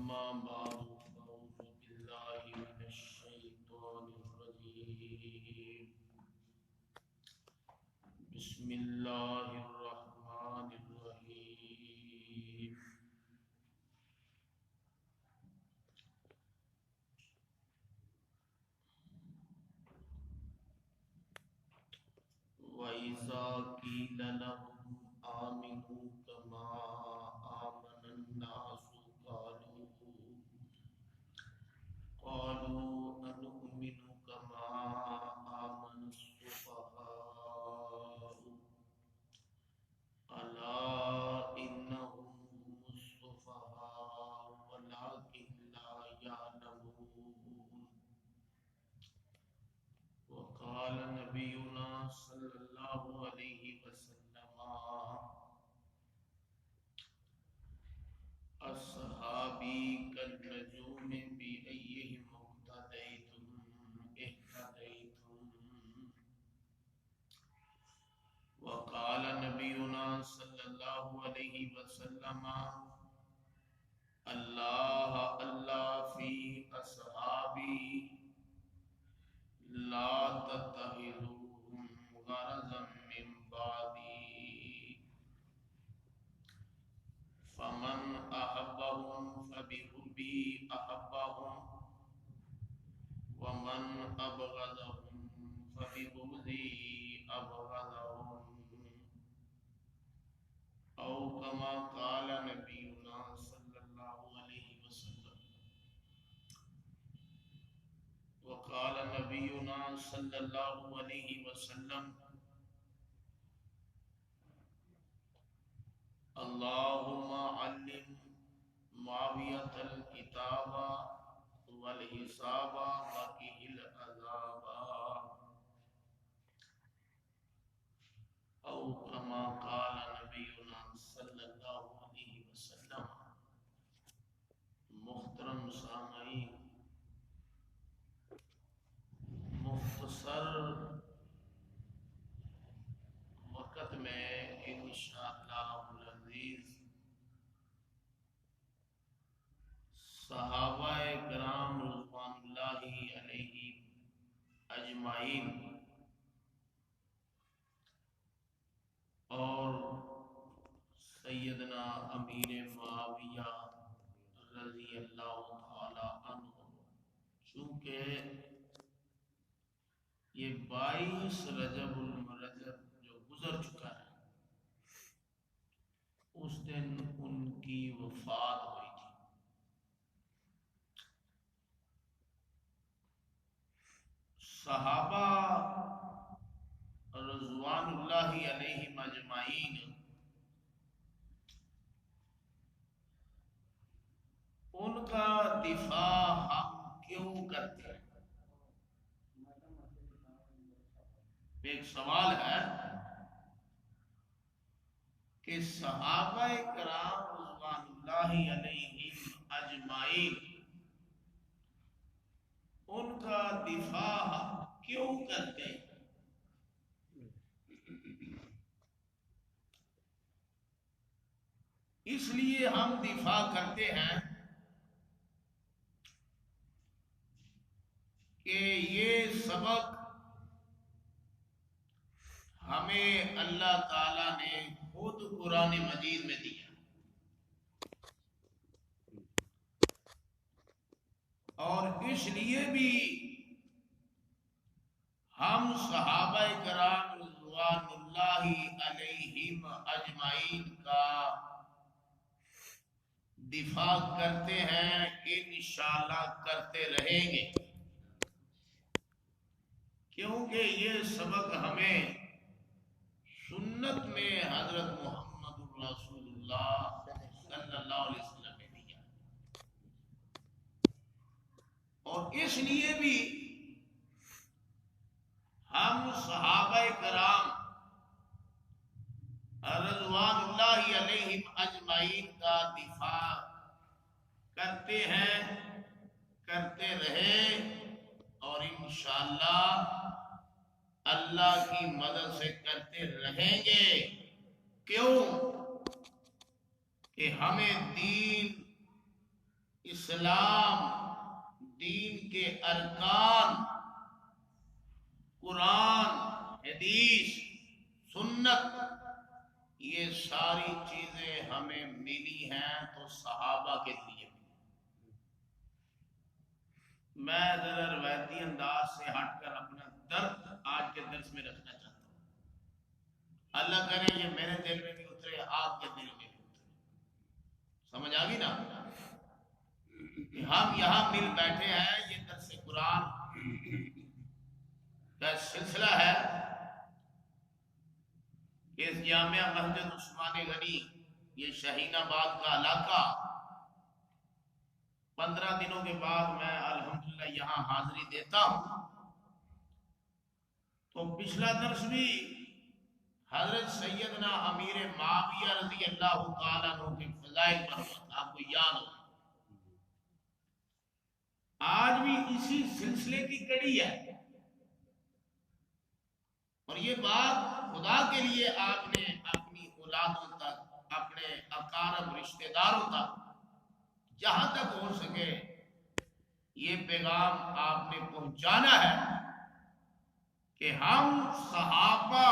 أما بعد فأعوذ بالله من الشيطان الرجيم بسم الله الرحمن الرحيم وإذا قيل لهم آمنوا كما آمن الناس قالوا أنؤمن كما آمن السفهاء ألا إنهم هم السفهاء ولكن لا يعلمون وقال نبينا صلى الله عليه وسلم أصحابي كالنجوم بأيهم اقتديتم اهتديتم وقال نبينا صلى الله عليه وسلم الله الله في أصحابي لا تتخذوهم غرضا من بعدي فمن أحبهم فبحبي أحبهم ومن أبغضهم فببغضي أبغضهم أو كما قال نبينا صلى الله عليه وسلم وقال نبينا صلى الله عليه وسلم اللهم علم معاوية الكتاب والحساب وقه العذاب أو كما قال نبينا صلى الله عليه وسلم. محترم سامعین، مختصر وقت میں انشاءاللہ العزیز صحابہ کرام رضوان اللہ علیہ اجمعین اور سیدنا امیر معاویہ رضی اللہ تعالی عنہ، چونکہ یہ 22 رجب المرجب جو گزر چکا ہے، اس دن ان کی وفات ہوئی تھی. صحابہ رضوان اللہ علیہم اجمعین ان کا دفاع ہم کیوں کرتے ہیں؟ ایک سوال ہے کہ صحابہ کرام رضوان اللہ علیہم اجمعین ان کا دفاع کیوں کرتے ہیں؟ اس لیے ہم دفاع کرتے ہیں کہ یہ سبق ہمیں اللہ تعالیٰ نے خود قرآن مجید میں دیا، اور اس لیے بھی ہم صحابہ کرام رضوان اللہ علیہم اجمعین کا دفاع کرتے ہیں، انشاءاللہ کرتے رہیں گے، کیونکہ یہ سبق ہمیں سنت میں حضرت محمد رسول اللہ صلی اللہ علیہ وسلم نے دیا، اور اس لیے بھی ہم صحابہ کرام رضوان اللہ علیہم اجمعین کا دفاع کرتے ہیں، کرتے رہے، اور انشاءاللہ اللہ کی مدد سے کرتے رہیں گے. کیوں؟ کہ ہمیں دین اسلام دین کے ارکان قرآن حدیث سنت یہ ساری چیزیں ہمیں ملی ہیں تو صحابہ کے لیے میں ذرا روایتی انداز سے ہٹ کر اپنا درد آج کے درس میں رکھنا چاہتا ہوں. اللہ کرے یہ میرے دل میں بھی اترے آپ کے دل میں بھی اترے. سمجھ آ گئی نا کہ ہم یہاں مل بیٹھے ہیں. یہ درس قرآن کا سلسلہ ہے. اس جامعہ مسجد عثمان غنی یہ شاہین آباد کا علاقہ 15 دنوں کے بعد میں الحمدللہ یہاں حاضری دیتا ہوں. تو پچھلا درس بھی حضرت سیدنا امیر معاویہ رضی اللہ تعالیٰ عنہ کے فضائل پر آپ کو یاد ہو. آج بھی اسی سلسلے کی کڑی ہے اور یہ بات خدا کے لیے آپ نے اپنی اولادوں تک اپنے اقارب رشتہ داروں تک جہاں تک ہو سکے یہ پیغام آپ نے پہنچانا ہے کہ ہم صحابہ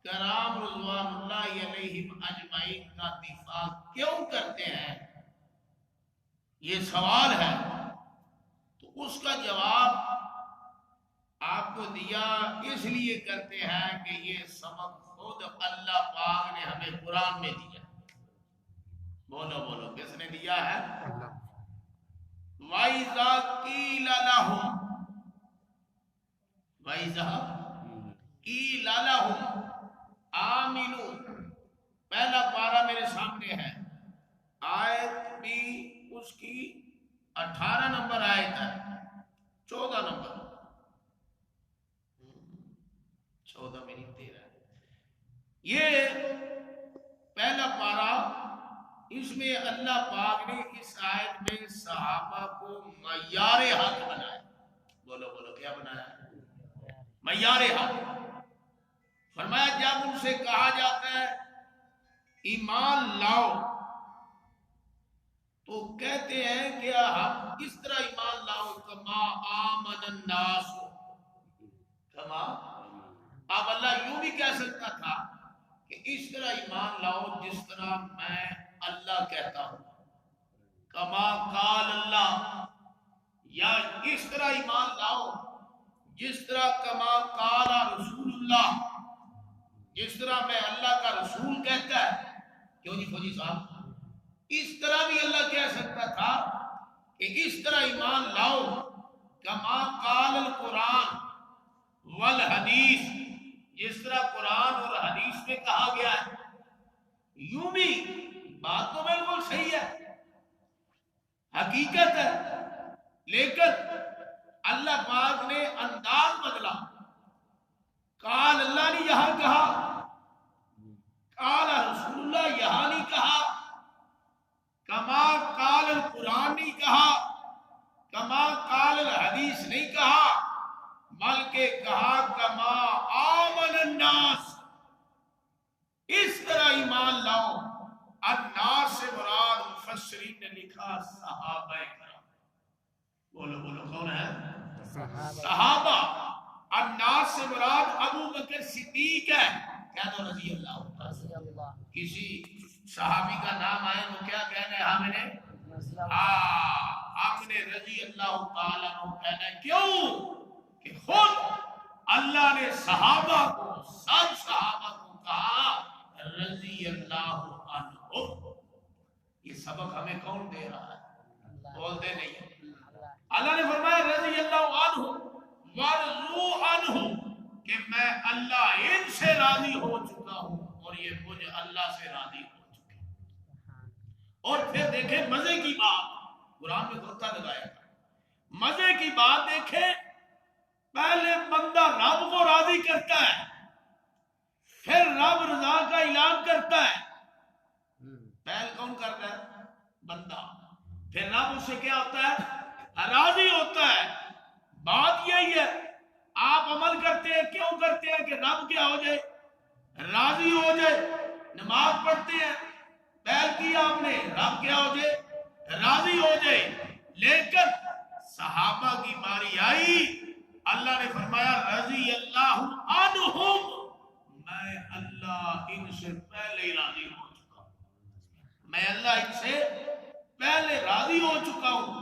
کرام رضوان اللہ علیہم اجمعین کا دفاع کیوں کرتے ہیں. یہ سوال ہے. تو اس کا جواب آپ کو دیا اس لیے کرتے ہیں کہ یہ سبق خود اللہ پاک نے ہمیں قرآن میں دیا. بولو بولو کس نے دیا ہے؟ وَإِذَا قِيلَ لَهُمْ وَإِذَا قِيلَ لَهُمْ آمِنُوا. پہلا پارہ میرے سامنے ہے. آیت بھی اس کی 18 نمبر آیت ہے. 14 نمبر 14 میری 13 یہ پہلا پارہ. اس میں اللہ پاک نے اس آیت میں صحابہ کو معیار حق بنایا. بولو بولو کیا بنایا؟ معیار حق. فرمایا جب ان سے کہا جاتا ہے ایمان لاؤ تو کہتے ہیں کہ ہم اس طرح ایمان لاؤ کما آمن الناس. کما اب اللہ یوں بھی کہہ سکتا تھا کہ اس طرح ایمان لاؤ جس طرح میں اللہ کہتا ہوں کما قال اللہ, یا اس طرح ایمان لاؤ جس طرح کما قال رسول اللہ, جس طرح میں اللہ کا رسول کہتا ہے. کیوں جی فوجی صاحب اس طرح بھی اللہ کہہ سکتا تھا کہ اس طرح ایمان لاؤ کما قال القرآن والحدیث, جس طرح قرآن اور حدیث میں کہا گیا ہے. یوں بھی بات تو بالکل صحیح ہے, حقیقت ہے, لیکن اللہ پاک نے انداز بدلا. قال اللہ نے یہاں کہا, قال رسول اللہ یہاں نہیں کہا, کما قال القرآن نہیں کہا, کما قال الحدیث نہیں کہا, بلکہ کہا کما آمن الناس. اس طرح ایمان لاؤ. الناس سے مراد مفسرین نے لکھا صحابہ کرام. بولو بولو کون ہے؟ صحابہ. الناس سے مراد ابو بکر صدیق ہے. کہہ دو رضی اللہ. کسی صحابی کا نام آئے تو کیا کہنا ہے؟ ہم نے رضی اللہ تعالیٰ عنہ کہنا ہے. کیوں کہ خود اللہ نے صحابہ کو, سب صحابہ کو کہا رضی اللہ عنہ. یہ سبق ہمیں کون دے رہا ہے؟ بولتے نہیں. اللہ نے فرمایا رضی اللہ عنہ ورضوا عنہ, کہ میں اللہ ان سے راضی ہو چکا ہوں اور یہ مجھے اللہ سے راضی ہو چکے. اور پھر دیکھیں مزے کی بات, قرآن میں دھوکہ لگایا. مزے کی بات دیکھیں, پہلے بندہ رب کو راضی کرتا ہے, پھر رب رضا کا اعلان کرتا ہے. پہل کون کرتا ہے؟ بندہ. پھر رب اس سے کیا ہوتا ہے؟ راضی ہوتا ہے. بات یہی ہے, آپ عمل کرتے ہیں کیوں کرتے ہیں کہ رب کیا ہو جائے؟ راضی ہو جائے. نماز پڑھتے ہیں, پہل کی آپ نے, رب کیا ہو جائے؟ راضی ہو جائے. لیکن صحابہ کی باری آئی، اللہ نے فرمایا رضی اللہ عنہم، میں اللہ ان سے پہلے ہی راضی ہو چکا ہوں، میں اللہ ان سے پہلے راضی ہو چکا ہوں،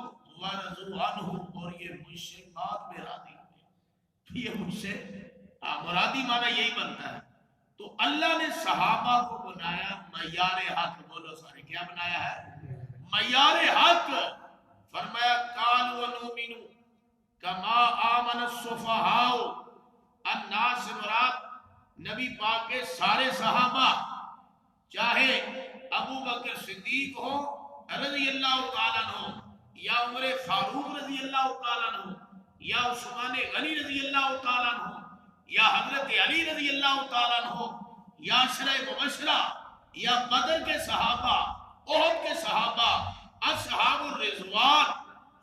ورضوا عنہ، اور یہ مجھ سے بعد میں راضی ہوئے، یہ مجھ سے مرادی معنی یہی بنتا ہے۔ تو اللہ نے صحابہ کو بنایا معیار حق، بولو سارے کیا بنایا ہے؟ معیار حق۔ فرمایا قالوا نؤمن کما آمن السفہاء، الناس سے مراد نبی پاک کے سارے صحابہ، چاہے ابو بکر صدیق ہو رضی اللہ تعالیٰ عنہ، یا عمر فاروق رضی اللہ تعالیٰ عنہ، یا عثمان غنی رضی اللہ تعالیٰ عنہ، یا حضرت علی رضی اللہ تعالیٰ عنہ، یا عشرہ مبشرہ، یا بدر کے صحابہ، احد کے صحابہ، اصحاب الرضوان،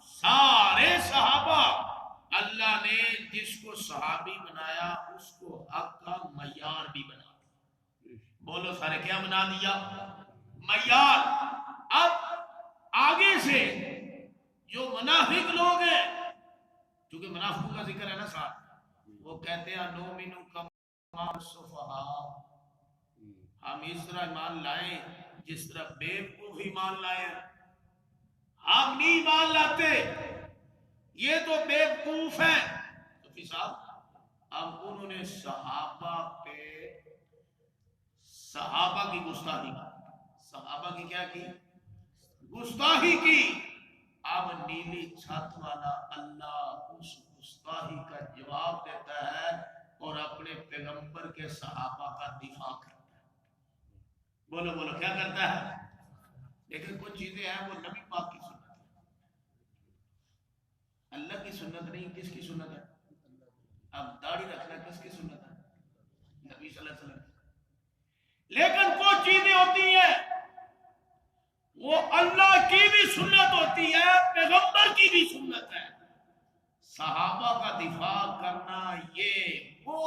سارے صحابہ، اللہ نے جس کو صحابی بنایا اس کو حق کا معیار بھی بنا دیا۔ بولو سارے کیا بنا دیا؟ معیار۔ اب آگے سے جو منافق لوگ ہیں، کیونکہ منافقوں کا ذکر ہے نا ساتھ، وہ کہتے ہیں نؤمن کما السفہاء، ہم اس طرح ایمان لائیں جس طرح بیوقوف ایمان لائے، ہم نہیں ایمان لاتے، یہ تو بیوقوف ہے۔ تو پھر صاحب اب انہوں نے صحابہ پہ صحابہ کی گستاخی کی، صحابہ کی کیا کی؟ گستاخی کی۔ اب نیلی چھت والا اللہ اس گستاخی کا جواب دیتا ہے اور اپنے پیغمبر کے صحابہ کا دفاع کرتا ہے۔ بولو بولو کیا کرتا ہے؟ لیکن کچھ چیزیں ہیں وہ نبی پاک کی سنت ہے، اللہ کی سنت نہیں۔ کس کی سنت ہے؟ اب داڑھی رکھنا کس کی سنت ہے؟ نبی صلی اللہ علیہ وسلم۔ لیکن کچھ چیزیں ہوتی ہیں وہ اللہ کی بھی سنت ہوتی ہے، پیغمبر کی بھی سنت ہے۔ صحابہ کا دفاع کرنا یہ وہ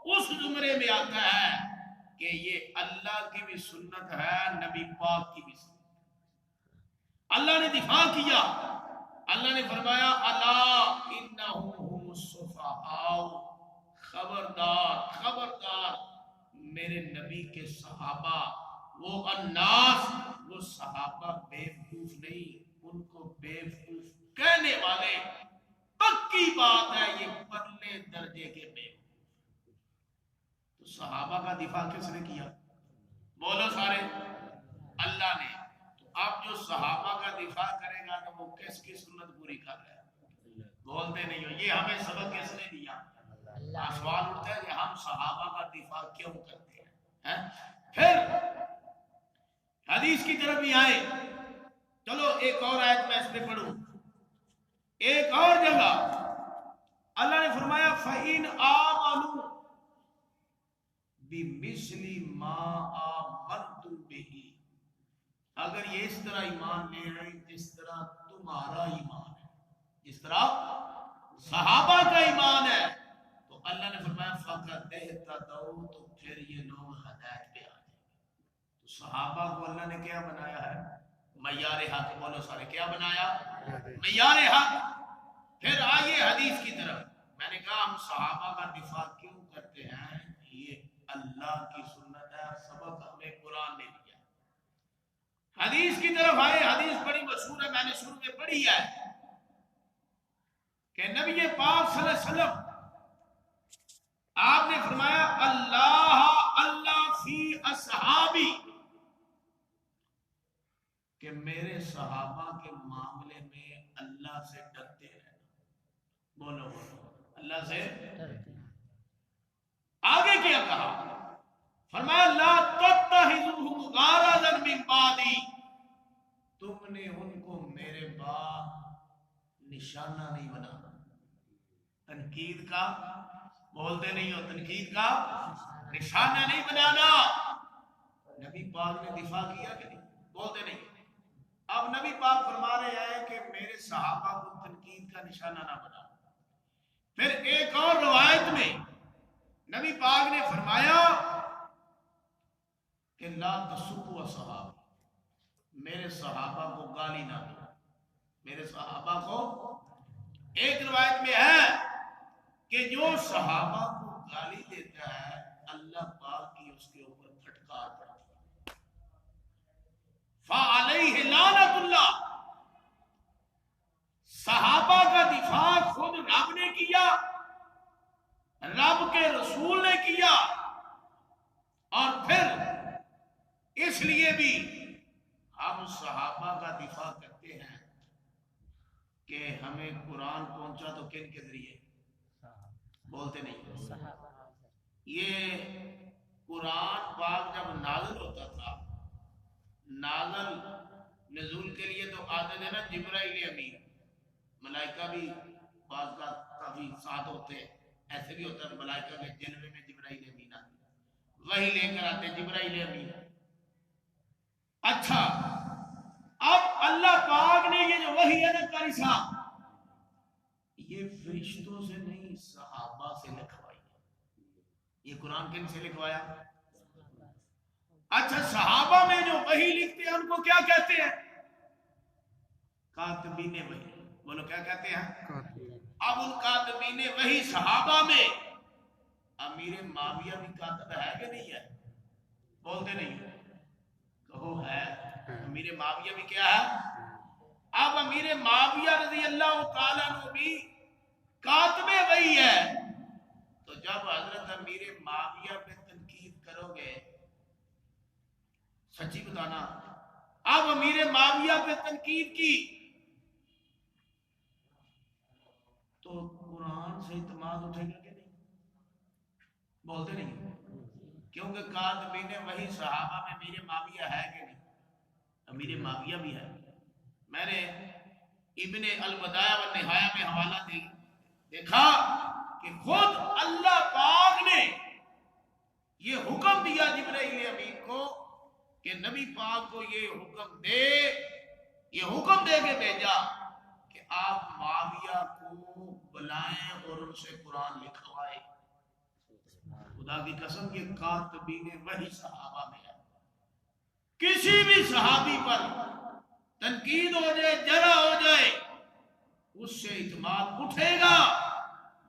اس زمرے میں آتا ہے کہ یہ اللہ کی بھی سنت ہے، نبی پاک کی بھی سنت ہے۔ اللہ نے دفاع کیا، اللہ نے فرمایا الا انہم هم الصفہاء، خبردار خبردار میرے نبی کے صحابہ، وہ الناس، وہ صحابہ بیوقوف نہیں، ان کو بیوقوف کہنے والے پکی بات ہے یہ پرلے درجے کے بیوقوف۔ تو صحابہ کا دفاع کس نے کیا؟ بولو سارے، اللہ نے۔ تو اب جو صحابہ کا دفاع کرے گا تو وہ کس کی سنت پوری کر رہا ہے؟ بولتے نہیں ہو۔ یہ ہمیں سبق کس نے دیا؟ سوال اٹھتا ہے کہ ہم صحابہ کا دفاع کیوں کرتے ہیں؟ پھر حدیث کی طرف بھی آئے، چلو ایک اور آیت میں اس پہ پڑھوں۔ ایک اور جگہ اللہ نے فرمایا فَإِنْ آمَنُوا بِمِثْلِ مَا آمَنْتُمْ بِهِ، اگر یہ اس طرح ایمان لے آئے جس طرح تمہارا ایمان ہے، جس طرح صحابہ کا ایمان ہے، تو اللہ نے فرمایا فَقَدْ اهْتَدَوْا، تو پھر یہ لوگ ہدایت پہ آ جائیں گے۔ تو صحابہ کو اللہ نے کیا بنایا ہے؟ معیار حق۔ بولو سارے کیا بنایا؟ معیار حق۔ پھر آئیے حدیث کی طرف۔ میں نے کہا ہم صحابہ کا دفاع کیوں کرتے ہیں؟ یہ اللہ کی سنت ہے، سبق ہمیں قرآن نے دیا۔ حدیث کی طرف آئے، حدیث بڑی مشہور ہے، میں نے شروع میں پڑھی ہے کہ نبی پاک صلی اللہ علیہ وسلم آپ نے فرمایا اللہ فی اصحابی، کہ میرے صحابہ کے معاملے میں اللہ سے ڈرتے رہنا۔ بولو بولو اللہ سے ڈرتے۔ آگے کیا کہا؟ فرمایا لا تتخذوهم غرضا من بعدی، تم نے ان کو میرے بعد نشانہ نہیں بنانا۔ تنقید کا، بولتے نہیں ہو، تنقید کا نشانہ نہیں بنانا۔ نبی پاک نے دفاع کیا کہ نہیں؟ بولتے نہیں۔ اب نبی پاک فرما رہے ہیں کہ میرے صحابہ کو تنقید کا نشانہ نہ بنا۔ پھر ایک اور روایت میں نبی پاک نے فرمایا کہ لا تسبوا صحابہ، میرے صحابہ کو گالی نہ دو، میرے صحابہ کو. ایک روایت میں ہے کہ جو صحابہ کو گالی دیتا ہے اللہ پاک کی اس کے اوپر پھٹکار پڑتی ہے. فعلیہ لعنت اللہ. صحابہ کا دفاع خود رب نے کیا, رب کے رسول نے کیا, اور پھر اس لیے بھی ہم صحابہ کا دفاع کرتے ہیں کہ ہمیں قرآن پہنچا تو کن کے ذریعے؟ بولتے نہیں. یہ قرآن پاک جب نازل ہوتا تھا, نازل نزول کے لیے تو آتے تھے نا جبرائیل امین. ملائکہ بھی بعض کا کافی ساتھ ہوتے ہیں, ایسے بھی ہوتا ہے ملائکہ کے جلوے میں جبرائیل امین آتے, وہی لے کر آتے جبرائیل امین. اچھا, اب اللہ پاک نے یہ جو وحی ہے نا قاری صاحب, یہ فرشتوں سے نہیں صحابہ سے لکھوائی ہے. یہ قرآن کن سے لکھوایا؟ اچھا, صحابہ میں جو وحی لکھتے ہیں ان کو کیا کہتے ہیں؟ کاتبین وحی. بولو کیا کہتے ہیں؟ اب ان کاتبین وحی صحابہ میں امیر معاویہ بھی کاتب ہے کہ نہیں ہے؟ بولتے نہیں, کہو ہے. امیر معاویہ بھی کیا ہے؟ اب امیر معاویہ رضی اللہ تعالیٰ عنہ بھی کاتب وحی ہے. تو جب حضرت امیر معاویہ پہ تنقید کرو گے, سچی بتانا, اب امیر معاویہ پہ تنقید کی تو قرآن سے اعتماد اٹھے گا کہ نہیں؟ بولتے نہیں, کیونکہ کاتبین وحی صحابہ میں امیر معاویہ ہے کہ نہیں؟ امیر معاویہ بھی ہے. میں نے ابن البدایہ والنہایہ میں حوالہ دیکھا کہ خود اللہ پاک نے یہ حکم دیا جبرائیل امین کو کہ نبی پاک کو یہ حکم دے کے بھیجا کہ آپ معاویہ کو بلائیں اور ان سے قرآن لکھوائیں. خدا کی قسم یہ کاتبین وحی صحابہ میں ہے. کسی بھی صحابی پر تنقید ہو جائے, جرح ہو جائے, اس سے اعتماد اٹھے گا.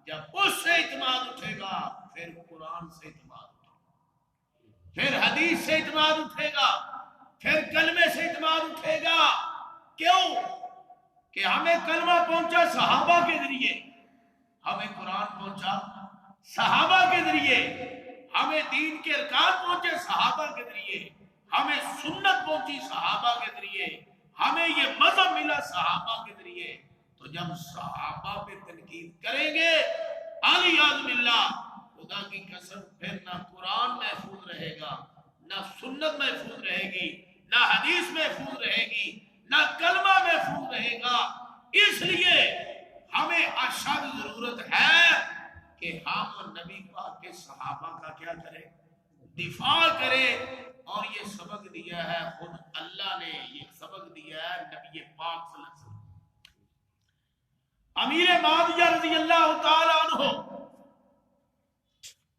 جب اس سے اعتماد اٹھے گا پھر قرآن سے اعتماد اٹھے گا, پھر حدیث سے اعتماد اٹھے گا, پھر کلمے سے اعتماد اٹھے گا. کیوں کہ ہمیں کلمہ پہنچا صحابہ کے ذریعے, ہمیں قرآن پہنچا صحابہ کے ذریعے, ہمیں دین کے ارکان پہنچے صحابہ کے ذریعے, ہمیں سنت پہنچی صحابہ کے ذریعے, ہمیں یہ مذہب ملا صحابہ کے ذریعے. تو جب صحابہ پہ تنقید کریں گے علیہ باللہ, خدا کی قسم پھر نہ قرآن محفوظ رہے گا, نہ سنت محفوظ رہے گی, نہ حدیث محفوظ رہے گی, نہ کلمہ محفوظ رہے گا. اس لیے ہمیں اشد ضرورت ہے کہ ہم نبی پاک کے صحابہ کا کیا کریں؟ دفاع کریں. اور یہ سبق دیا ہے خود اللہ نے, یہ سبق دیا ہے نبی پاک صلی اللہ علیہ وسلم. امیر معاویہ رضی اللہ تعالی عنہ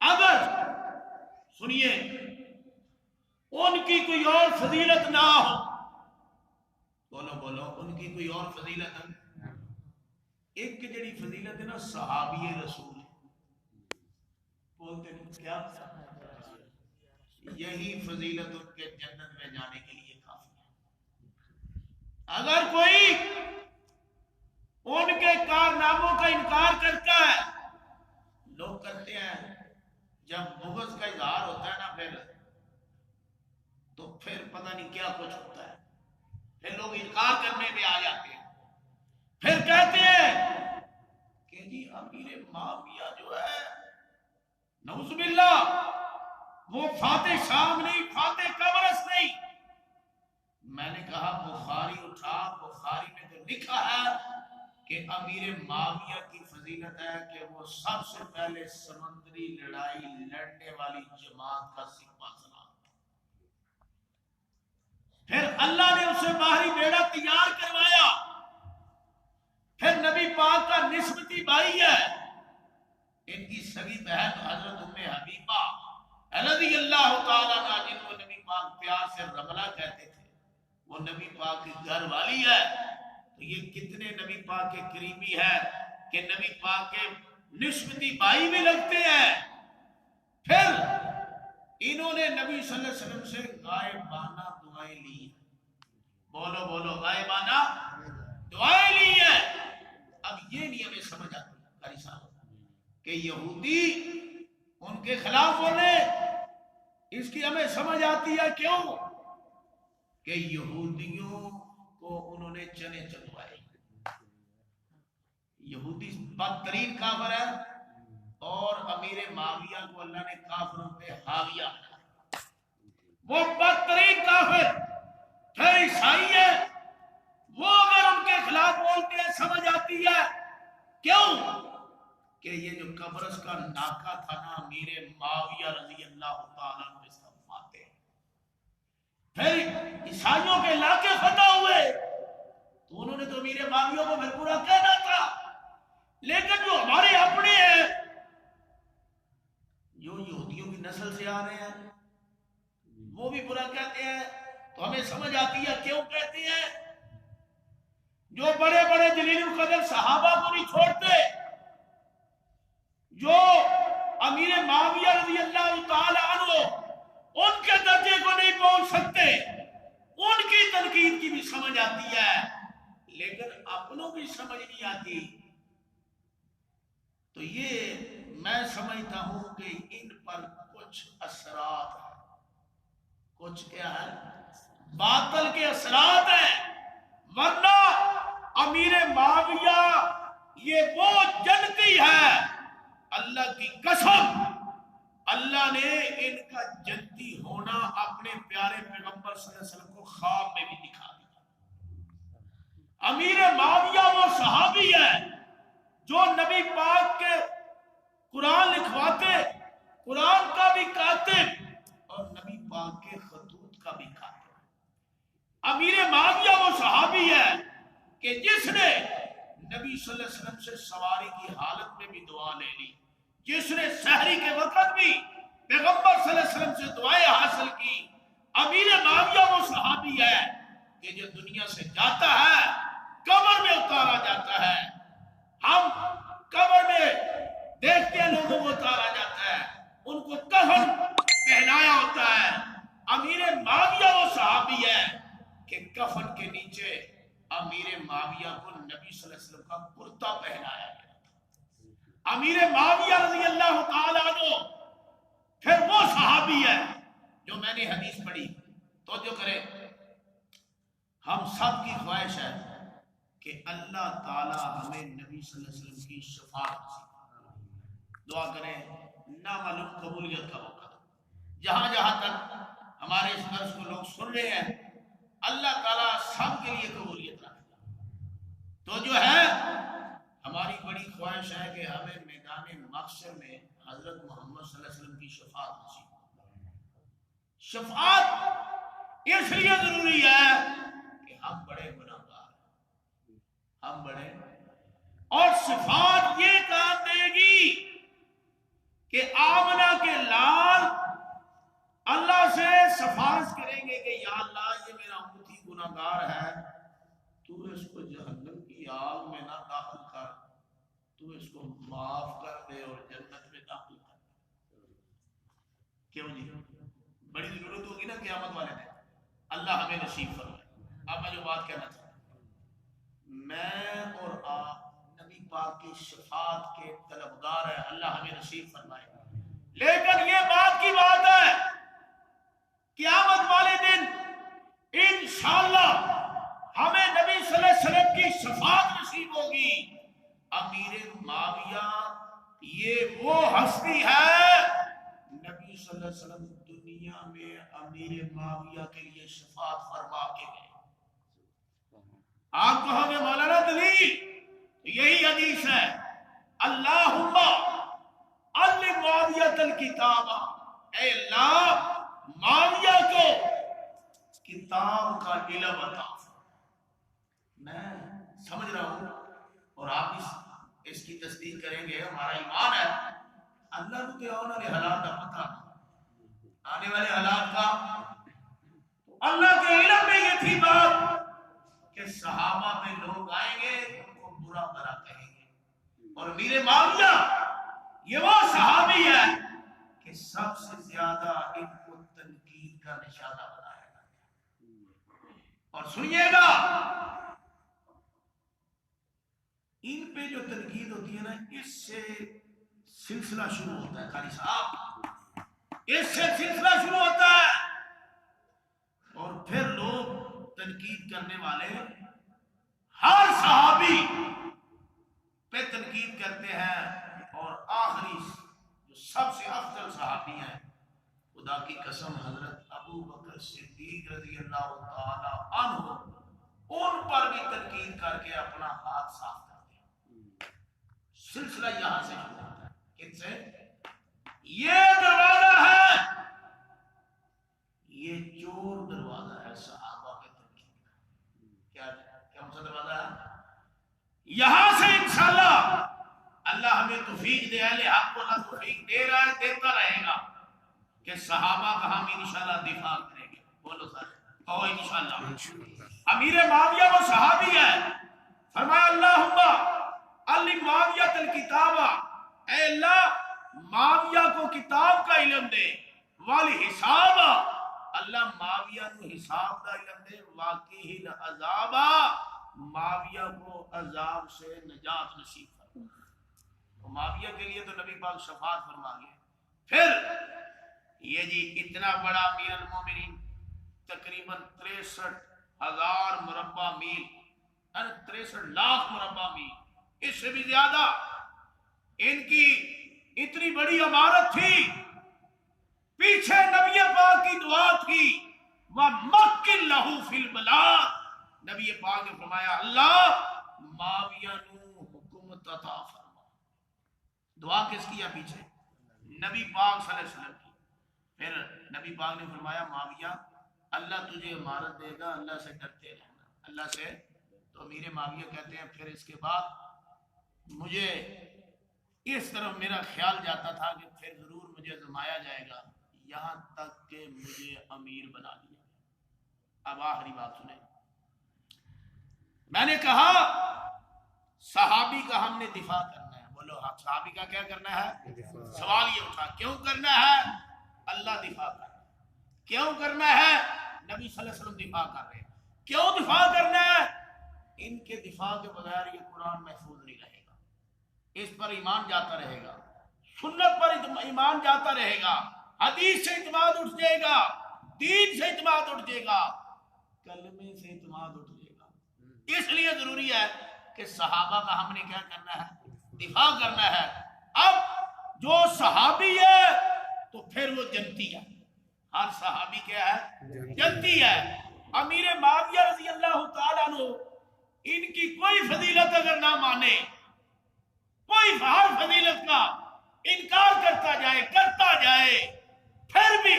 اگر سنیے ان کی کوئی اور فضیلت نہ ہو, بولو ان کی کوئی اور فضیلت ہے؟ ایک جڑی فضیلت ہے نا صحابی رسول, بولتے نہیں کیا؟ یہی فضیلت ان کے جنت میں جانے کے لیے کافی ہے. اگر کوئی ان کے کارناموں کا انکار کرتا ہے, لوگ کرتے ہیں جب بغض کا اظہار ہوتا ہے نا پھر پتہ نہیں کیا کچھ ہوتا ہے, پھر لوگ انکار کرنے میں آ جاتے ہیں, پھر کہتے ہیں کہ جی امیر معاویہ جو ہے نعوذ باللہ وہ فاتح شام نہیں, فاتح قبرص نہیں. میں نے کہا بخاری اٹھا, بخاری میں تو لکھا ہے کہ امیر معاویہ کی فضیلت ہے کہ وہ سب سے پہلے سمندری لڑائی لڑنے والی جماعت کا سپاہ سالار, پھر اللہ نے اسے باہری بیڑا تیار کروایا, پھر نبی پاک کا نسبتی بھائی ہے, ان کی سگی بہن حضرت ام حبیبہ رضی اللہ تعالیٰ عنہ جن کو نبی پاک پیار سے رملہ کہتے تھے, وہ نبی پاک کی گھر والی ہے. تو یہ کتنے نبی پاک کے قریبی ہے کہ نبی پاک کے نسبتی بھائی بھی لگتے ہیں. پھر انہوں نے نبی صلی اللہ علیہ وسلم سے غائبانہ دعائیں لی. بولو بولو، غائبانہ دعائیں لی ہیں. اب یہ نہیں ہمیں سمجھ آتی قاری صاحب کہ یہودی ان کے خلاف بولے. اس کی ہمیں سمجھ آتی ہے کیوں کہ یہودیوں کو انہوں نے چنے چلوائے. یہودی بدترین کافر ہے اور امیر معاویہ کو اللہ نے کافروں پہ حاویہ بنایا. وہ بدترین کافر پھر عیسائی ہے، وہ اگر ان کے خلاف بولتے ہیں سمجھ آتی ہے. کیوں کہ یہ جو قبرص کا ناکہ تھا نا، امیر معاویہ رضی اللہ تعالیٰ عنہ اس کا فاتح. پھر عیسائیوں کے علاقے فتح ہوئے تو انہوں نے تو امیر معاویہ کو پھر پورا کہنا تھا. لیکن جو ہمارے اپنے ہیں جو یہودیوں کی نسل سے آ رہے ہیں وہ بھی برا کہتے ہیں. تو ہمیں سمجھ آتی ہے کیوں کہتے ہیں. جو بڑے بڑے جلیل القدر صحابہ کو نہیں چھوڑتے، جو امیر معاویہ رضی اللہ تعالی عنہ ان کے درجے کو نہیں پہنچ سکتے، ان کی تنقید کی بھی سمجھ آتی ہے لیکن اپنوں کی سمجھ نہیں آتی. تو یہ میں سمجھتا ہوں کہ ان پر کچھ اثرات ہیں. کچھ کیا ہے؟ باطل کے اثرات ہیں. ورنہ امیر معاویہ یہ وہ جنتی ہے، اللہ کی قسم اللہ نے ان کا جنتی ہونا اپنے پیارے پیغمبر صلی اللہ علیہ وسلم کو خواب میں بھی دکھا دیا. امیر معاویہ وہ صحابی ہے جو نبی پاک کے قرآن لکھواتے، قرآن کا بھی کاتب اور نبی پاک کے خطوط کا بھی کاتب. امیر معاویہ وہ صحابی ہے کہ جس نے نبی صلی اللہ علیہ وسلم سے سواری کی حالت میں بھی دعا لے لی، جس نے سحری کے وقت بھی پیغمبر صلی اللہ علیہ وسلم سے دعائیں حاصل کی. امیر معاویہ وہ صحابی ہے کہ جو دنیا سے جاتا ہے قبر میں اتارا جاتا ہے. ہم قبر میں دیکھتے ہیں لوگوں کو اتارا جاتا ہے، ان کو کفن پہنایا ہوتا ہے. امیر معاویہ وہ صحابی ہے کہ کفن کے نیچے امیر معاویہ کو نبی صلی اللہ علیہ وسلم کا کرتا پہنایا گیا. امیر معاویہ رضی اللہ تعالیٰ عنہ پھر وہ صحابی ہے جو میں نے حدیث پڑھی. توجہ کرے، ہم سب کی خواہش ہے کہ اللہ تعالیٰ ہمیں نبی صلی اللہ علیہ وسلم کی شفاعت نصیب. دعا کریں نامعلوم قبولیت کا موقع. جہاں جہاں تک ہمارے اس درس کو لوگ سن رہے ہیں اللہ تعالیٰ سب کے لیے قبولیت رکھے. تو جو ہے ہماری بڑی خواہش ہے کہ ہمیں میدان محشر میں حضرت محمد صلی اللہ علیہ وسلم کی شفاعت نصیب. شفاعت اس لیے ضروری ہے کہ ہم بڑے گناہگار ہیں، ہم بڑے، اور شفاعت یہ کام دے گی کہ آمنہ کے لال اللہ سے سفارش کریں گے کہ یا اللہ یہ میرا امتی گناہگار ہے، تو اس کو جہنم کی آگ میں نہ داخل کر، تو اس کو معاف کر دے اور جنت میں داخل کر دے. کیوں جی؟ بڑی ضرورت ہوگی نا قیامت والے دن. اللہ ہمیں نصیب فرمائے. اب میں جو بات کہنا چاہتا ہوں، میں اور آپ نبی پاک کی شفاعت کے طلبگار ہیں، اللہ ہمیں نصیب فرمائے. لیکن یہ بات کی بات ہے قیامت والے دن انشاءاللہ ہمیں نبی صلی اللہ علیہ وسلم کی شفاعت نصیب ہوگی. امیر معاویہ یہ وہ ہستی ہے، نبی صلی اللہ علیہ وسلم دنیا میں امیر معاویہ کے لیے شفاعت فرما کے گئے. آپ کہو گے مولانا دلیل، یہی حدیث ہے اللہم علم معاویہ الکتاب، اے اللہ معاویہ کو کتاب کا علم عطا. میں سمجھ رہا ہوں اور آپ اس کی تصدیق کریں گے، ہمارا ایمان ہے اللہ کو کہ آنے والے حالات کا پتہ، آنے والے حالات کا. اللہ کے علم میں یہ تھی بات کہ صحابہ میں لوگ برا بھلا کہیں گے. اور امیر معاویہ یہ وہ صحابی ہے کہ سب سے زیادہ ان کو تنقید کا نشانہ بنایا گیا. اور سنیے گا ان پہ جو تنقید ہوتی ہے نا اس سے سلسلہ شروع ہوتا ہے. قاری صاحب اس سے سلسلہ شروع ہوتا ہے اور پھر لوگ تنقید کرنے والے ہر صحابی پہ تنقید کرتے ہیں اور آخری جو سب سے افضل صحابی ہیں خدا کی قسم حضرت ابو بکر صدیق رضی اللہ تعالی عنہ ان پر بھی تنقید کر کے اپنا ہاتھ صاف کرتے ہیں. سلسلہ یہاں سے شروع ہوتا ہے. کن سے؟ یہ دروازہ ہے یہ چور دروازہ ہے صحابہ کے تنقید کا. کیا کون سا دروازہ ہے؟ یہاں سے انشاءاللہ اللہ ہمیں توفیق دے. اہل حق کو اللہ توفیق دے رہا ہے دیتا رہے گا کہ صحابہ کا ہم انشاءاللہ دفاع کریں گے. بولو سر کہو انشاءاللہ. امیر معاویہ وہ صحابی ہے. فرمایا اللہم علم معاویہ الکتاب، اے اللہ معاویہ کو کتاب کا علم دے. والحساب، اللہ معاویہ کو حساب کا علم دے. واقعی العذاب، معاویہ کو عذاب سے نجات نصیب فرما. معاویہ کے لیے تو نبی پاک شفاعت فرما گئے. پھر یہ جی اتنا بڑا امیر المومنین تقریباً 63,000 مربع میل 63 لاکھ مربع میل اس سے بھی زیادہ ان کی اتنی بڑی عمارت تھی. پیچھے نبی پاک کی دعا تھی وَمَكِّن لَهُ فِي الْبِلَادِ. نبی پاک نے فرمایا اللہ معاویہ نو حکومت عطا فرما. دعا کس کی ہے پیچھے؟ نبی پاک صلی اللہ علیہ وسلم کی. پھر نبی پاک نے فرمایا معاویہ اللہ تجھے عمارت دے گا اللہ سے ڈرتے رہنا. اللہ سے. تو امیر معاویہ کہتے ہیں پھر اس کے بعد مجھے اس طرف میرا خیال جاتا تھا کہ پھر ضرور مجھے زمایا جائے گا یہاں تک کہ مجھے امیر بنا دیا. اب آخری بات سنیں. میں نے کہا صحابی کا ہم نے دفاع کرنا ہے. بولو صحابی کا کیا کرنا ہے؟ سوال یہ اٹھا کیوں کرنا ہے؟ اللہ دفاع کر رہا ہے. کیوں کرنا ہے؟ نبی صلی اللہ علیہ وسلم دفاع کر رہے ہیں. کیوں دفاع کرنا ہے؟ ان کے دفاع کے بغیر یہ قرآن محفوظ نہیں رہے گا. اس پر ایمان جاتا رہے گا. سنت پر ایمان جاتا رہے گا. حدیث سے اعتماد اٹھ جائے گا. دین سے اعتماد اٹھ جائے گا. کلمے سے اعتماد اٹھ جائے گا. اس لیے ضروری ہے کہ صحابہ کا ہم نے کیا کرنا ہے؟ دفاع کرنا ہے. اب جو صحابی ہے تو پھر وہ جنتی ہے. ہر صحابی کیا ہے؟ جنتی ہے. امیر معاویہ رضی اللہ تعالیٰ عنہ ان کی کوئی فضیلت اگر نہ مانے کوئی ہر فضیلت کا انکار کرتا جائے پھر بھی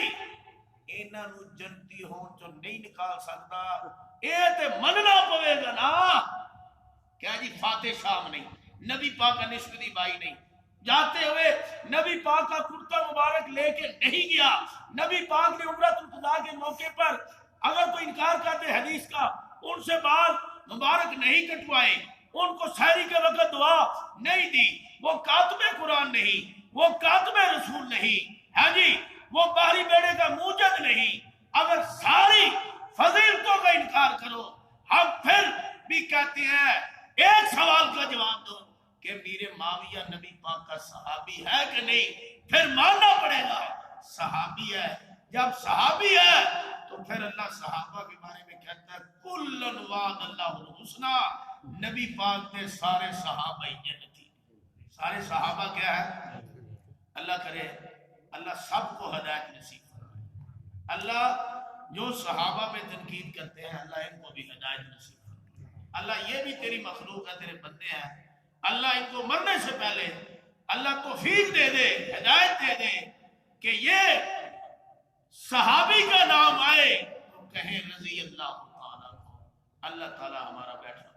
انہاں نو جنتی ہون جو نہیں نکال سکتا. اے تے مننا پوے گا نا. کیا جی فاتح شام نہیں نبی پاک کا نسبتی بھائی نہیں جاتے ہوئے نبی پاک کا کرتا مبارک لے کے نہیں گیا. نبی پاک نے عمرۃ القضاء کے موقع پر اگر کوئی انکار کرتے حدیث کا ان سے بال مبارک نہیں کٹوائے. ان کو سحری کے وقت دعا نہیں دی. وہ کاتب قرآن نہیں. وہ کاتب رسول نہیں ہے جی. وہ باہری بیڑے کا موجد نہیں. اگر ساری فضیلتوں کا انکار کرو ہم پھر بھی کہتے ہیں ایک سوال کا جواب دو کہ میرے معاویہ نبی پاک کا صحابی ہے کہ نہیں. پھر ماننا پڑے گا صحابی ہے. جب صحابی ہے تو پھر اللہ صحابہ کے بارے میں کہتا ہے کلن وعد اللہ الحسنی. نبی پاک نے سارے صحابہ جنتی. سارے صحابہ کیا ہے؟ اللہ کرے اللہ سب کو ہدایت نصیب فرمائے. اللہ جو صحابہ پہ تنقید کرتے ہیں اللہ ان کو بھی ہدایت نصیب فرمائے. اللہ یہ بھی تیری مخلوق ہے تیرے بندے ہیں. اللہ ان کو مرنے سے پہلے اللہ توفیق دے دے ہدایت دے دے کہ یہ صحابی کا نام آئے تو کہیں رضی اللہ تعالیٰ. اللہ تعالیٰ ہمارا بیٹھنا